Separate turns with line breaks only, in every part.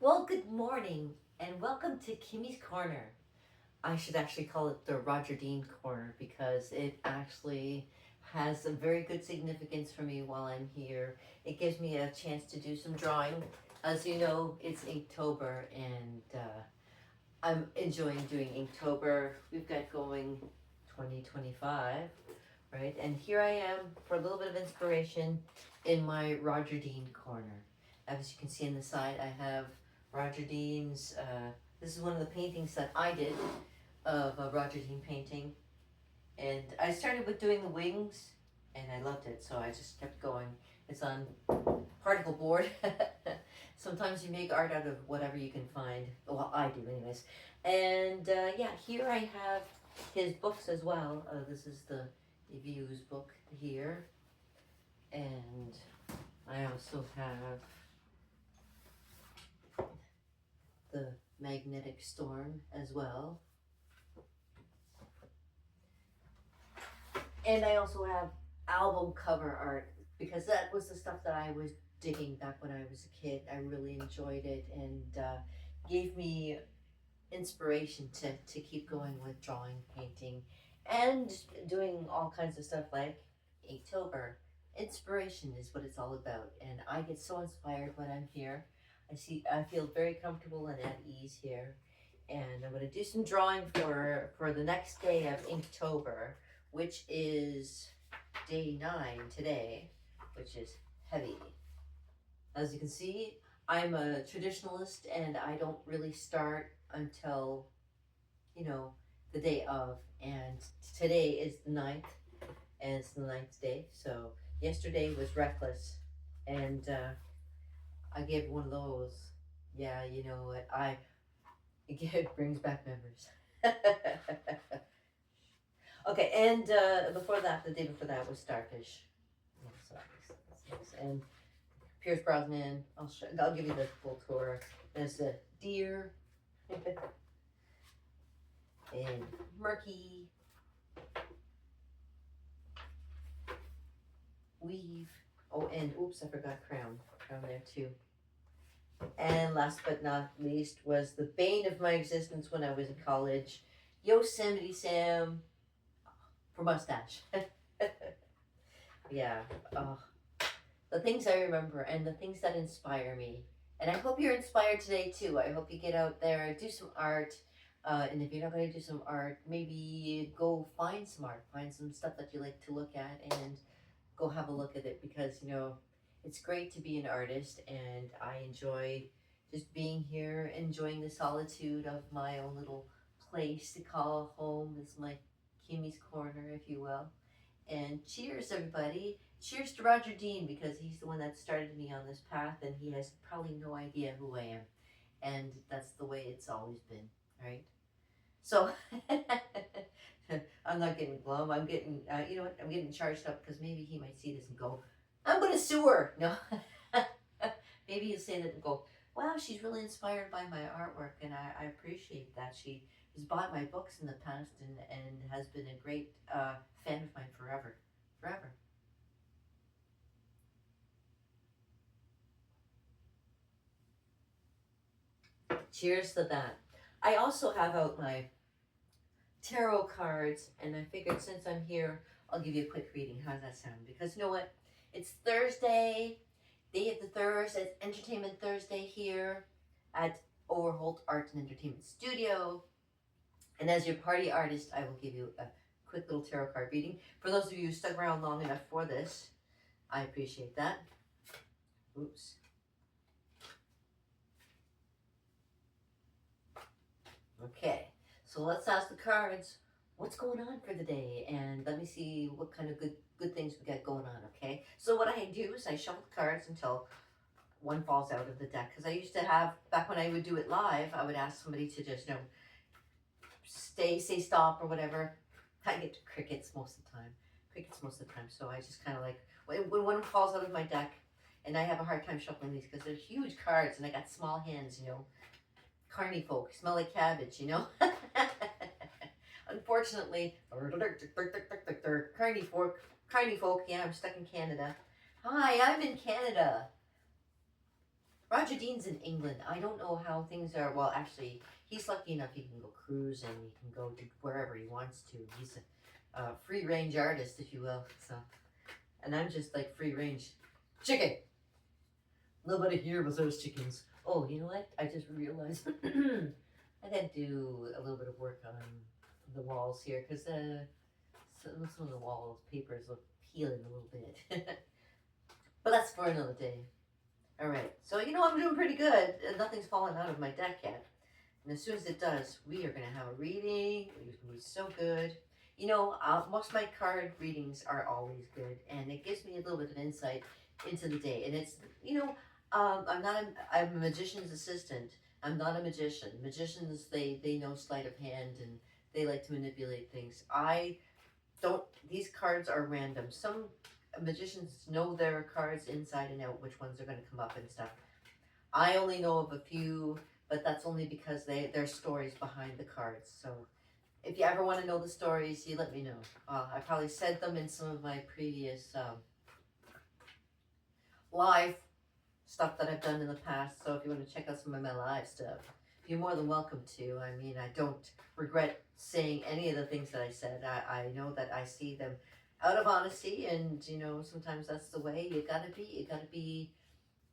Well, good morning and welcome to Kimmy's Corner. I should actually call it the Roger Dean Corner because it actually has a very good significance for me while I'm here. It gives me a chance to do some drawing. As you know, it's Inktober and I'm enjoying doing Inktober. We've got going 2025, right? And here I am for a little bit of inspiration in my Roger Dean Corner. As you can see on the side, I have Roger Dean's, this is one of the paintings that I did of a Roger Dean painting. And I started with doing the wings and I loved it, so I just kept going. It's on particle board. Sometimes you make art out of whatever you can find. Well, I do, anyways. And yeah, here I have his books as well. This is the Views book here. And I also have the Magnetic Storm as well. And I also have album cover art because that was the stuff that I was digging back when I was a kid. I really enjoyed it and gave me inspiration to keep going with drawing, painting, and doing all kinds of stuff like Inktober. Inspiration is what it's all about, and I get so inspired when I'm here. I feel very comfortable and at ease here, and I'm going to do some drawing for the next day of Inktober, which is day 9 today, which is heavy. As you can see, I'm a traditionalist and I don't really start until, the day of. And today is the 9th and it's the 9th day. So yesterday was reckless and I gave one of those. Yeah, you know what? It brings back memories. Okay, and the day before that was Starfish. Yeah, so that's nice. And Pierce Brosnan. I'll give you the full tour. There's a deer and murky weave. Oh, and oops, I forgot crown. Crown there too. And last but not least was the bane of my existence when I was in college, Yosemite Sam for mustache. Yeah. The things I remember and the things that inspire me. And I hope you're inspired today too. I hope you get out there, do some art. And if you're not going to do some art, maybe go find some art. Find some stuff that you like to look at and go have a look at it because, it's great to be an artist and I enjoy just being here, enjoying the solitude of my own little place to call home. This is my Kimmy's Corner, if you will. And cheers, everybody. Cheers to Roger Dean because he's the one that started me on this path and he has probably no idea who I am. And that's the way it's always been, right? So I'm not getting glum. I'm getting, you know what? I'm getting charged up because maybe he might see this and go, I'm going to sue her. No. Maybe he'll say that and go, wow, she's really inspired by my artwork and I appreciate that. She has bought my books in the past and has been a great fan of mine forever. Forever. Cheers to that. I also have out my tarot cards, and I figured since I'm here, I'll give you a quick reading. How does that sound? Because you know what? It's Thursday, day of the Thursday. It's Entertainment Thursday here at Overholt Art and Entertainment Studio. And as your party artist, I will give you a quick little tarot card reading. For those of you who stuck around long enough for this, I appreciate that. Oops. Okay, so let's ask the cards what's going on for the day, and let me see what kind of good things we got going on. Okay, so what I do is I shuffle the cards until one falls out of the deck, because I used to have, back when I would do it live, I would ask somebody to just say stop or whatever. I get crickets most of the time. So I just kind of like when one falls out of my deck, and I have a hard time shuffling these because they're huge cards and I got small hands, Carny folk, smell like cabbage, Unfortunately, carny folk, yeah, I'm stuck in Canada. Hi, I'm in Canada. Roger Dean's in England. I don't know how things are. Well, actually, he's lucky enough he can go cruise and he can go to wherever he wants to. He's a free range artist, if you will. So, and I'm just like free range chicken. Nobody here was those chickens. Oh, you know what? I just realized I had to do a little bit of work on the walls here because some of the wall papers look peeling a little bit. But that's for another day. All right, so I'm doing pretty good. Nothing's fallen out of my deck yet. And as soon as it does, we are going to have a reading. It's going to be so good. Most of my card readings are always good, and it gives me a little bit of insight into the day. And it's, I'm a magician's assistant. I'm not a magician. Magicians, they know sleight of hand, and they like to manipulate things. I don't, these cards are random. Some magicians know their cards inside and out, which ones are going to come up and stuff. I only know of a few, but that's only because there's stories behind the cards. So if you ever want to know the stories, you let me know. I probably said them in some of my previous live stuff that I've done in the past. So if you want to check out some of my live stuff, you're more than welcome to. I mean, I don't regret saying any of the things that I said. I know that I see them out of honesty, and sometimes that's the way you gotta be.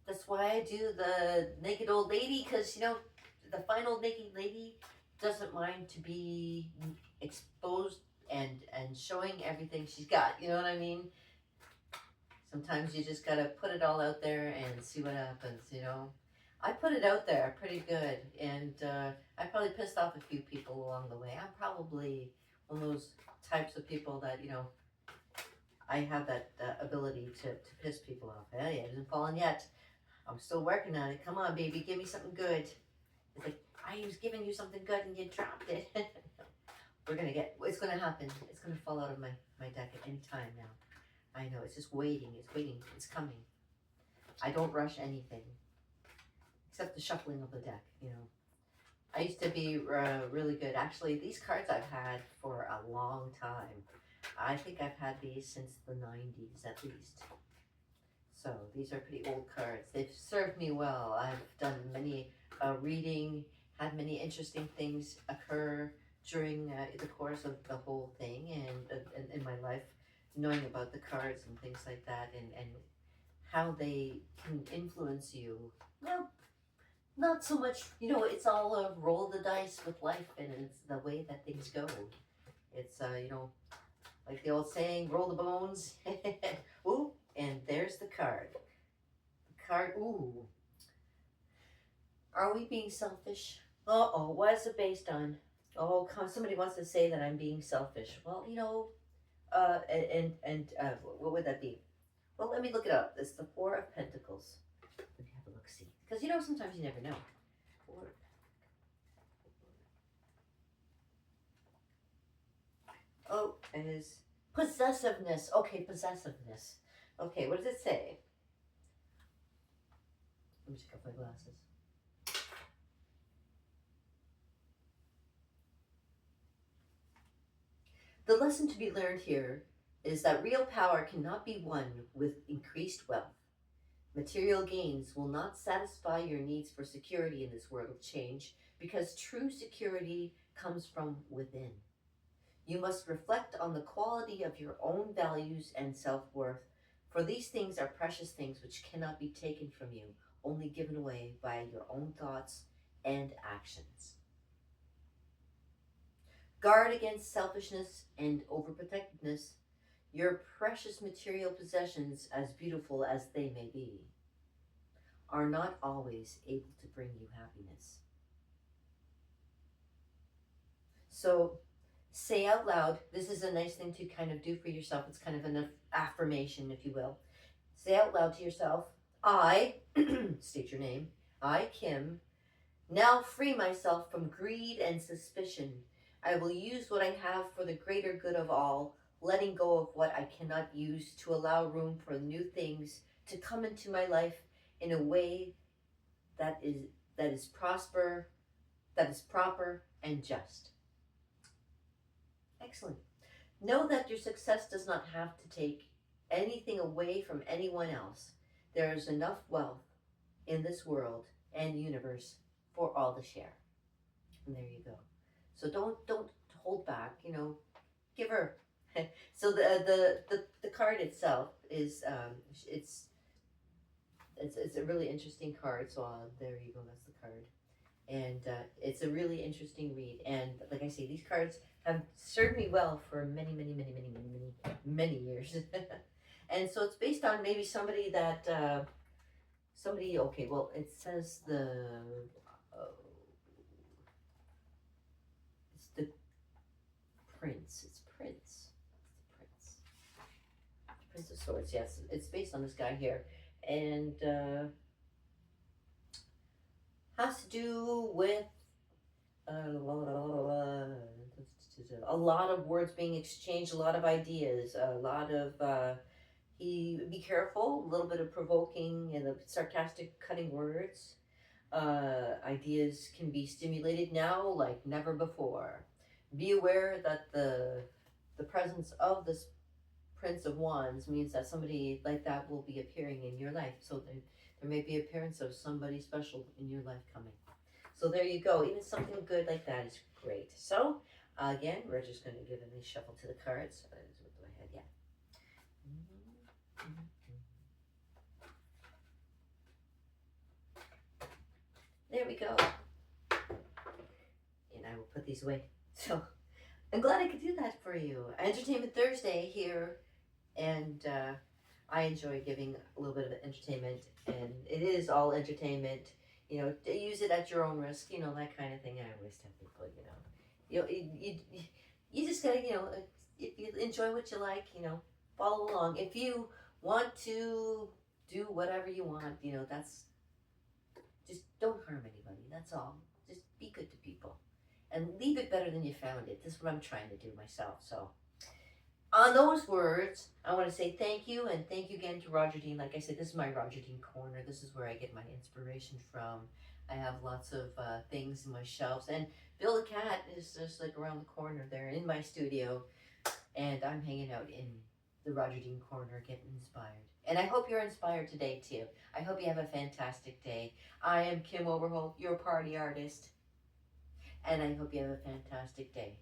That's why I do the naked old lady, because the fine old naked lady doesn't mind to be exposed and showing everything she's got. You know what I mean? Sometimes you just gotta put it all out there and see what happens. I put it out there pretty good, and I probably pissed off a few people along the way. I'm probably one of those types of people that I have that ability to piss people off. Hey, it hasn't fallen yet. I'm still working on it. Come on, baby, give me something good. It's like, I was giving you something good and you dropped it. It's gonna happen. It's gonna fall out of my deck at any time now. I know, it's just waiting, it's coming. I don't rush anything. Except the shuffling of the deck, I used to be really good. Actually, these cards I've had for a long time. I think I've had these since the 90s at least. So these are pretty old cards. They've served me well. I've done many reading, had many interesting things occur during the course of the whole thing, and in my life, knowing about the cards and things like that, and how they can influence you. Well, not so much, it's all a roll of the dice with life, and it's the way that things go. It's, like the old saying, roll the bones. Ooh, and there's the card. The card, ooh. Are we being selfish? Uh-oh, what is it based on? Oh, somebody wants to say that I'm being selfish. Well, what would that be? Well, let me look it up. It's the Four of Pentacles. Let me have a look-see. Because, sometimes you never know. Oh, it is possessiveness. Okay, possessiveness. Okay, what does it say? Let me check out my glasses. The lesson to be learned here is that real power cannot be won with increased wealth. Material gains will not satisfy your needs for security in this world of change, because true security comes from within. You must reflect on the quality of your own values and self-worth, for these things are precious things which cannot be taken from you, only given away by your own thoughts and actions. Guard against selfishness and overprotectiveness. Your precious material possessions, as beautiful as they may be, are not always able to bring you happiness. So say out loud, this is a nice thing to kind of do for yourself. It's kind of an affirmation, if you will. Say out loud to yourself, I, state your name, I, Kim, now free myself from greed and suspicion. I will use what I have for the greater good of all, letting go of what I cannot use to allow room for new things to come into my life in a way that is proper and just. Excellent. Know that your success does not have to take anything away from anyone else. There is enough wealth in this world and universe for all to share. And there you go. So don't hold back. Give her. So the card itself is it's a really interesting card. So there you go. That's the card, and it's a really interesting read. And like I say, these cards have served me well for many, many, many, many, many, many, many years. And so it's based on maybe somebody that somebody. Okay, well, it says oh, it's the prince. It's Prince. It's the Prince. Prince of Swords. Yes, it's based on this guy here, and has to do with a lot of words being exchanged, a lot of ideas, a lot of he be careful, a little bit of provoking and the sarcastic, cutting words. Ideas can be stimulated now like never before. Be aware that the presence of this Prince of Wands means that somebody like that will be appearing in your life. So there may be appearance of somebody special in your life coming. So there you go. Even something good like that is great. So again, we're just going to give a nice shuffle to the cards. What do I have? Yeah. There we go. And I will put these away. So I'm glad I could do that for you. Entertainment Thursday here, and I enjoy giving a little bit of entertainment, and it is all entertainment. Use it at your own risk. That kind of thing. I always tell people, you just gotta, if you enjoy what you like, follow along. If you want to do whatever you want, that's just don't harm anybody. That's all. Just be good to people, and leave it better than you found it. This is what I'm trying to do myself. So on those words, I want to say thank you, and thank you again to Roger Dean. Like I said, this is my Roger Dean corner. This is where I get my inspiration from. I have lots of things in my shelves, and Bill the cat is just like around the corner there in my studio, and I'm hanging out in the Roger Dean corner getting inspired. And I hope you're inspired today too. I hope you have a fantastic day. I am Kim Overholt, your party artist, and I hope you have a fantastic day.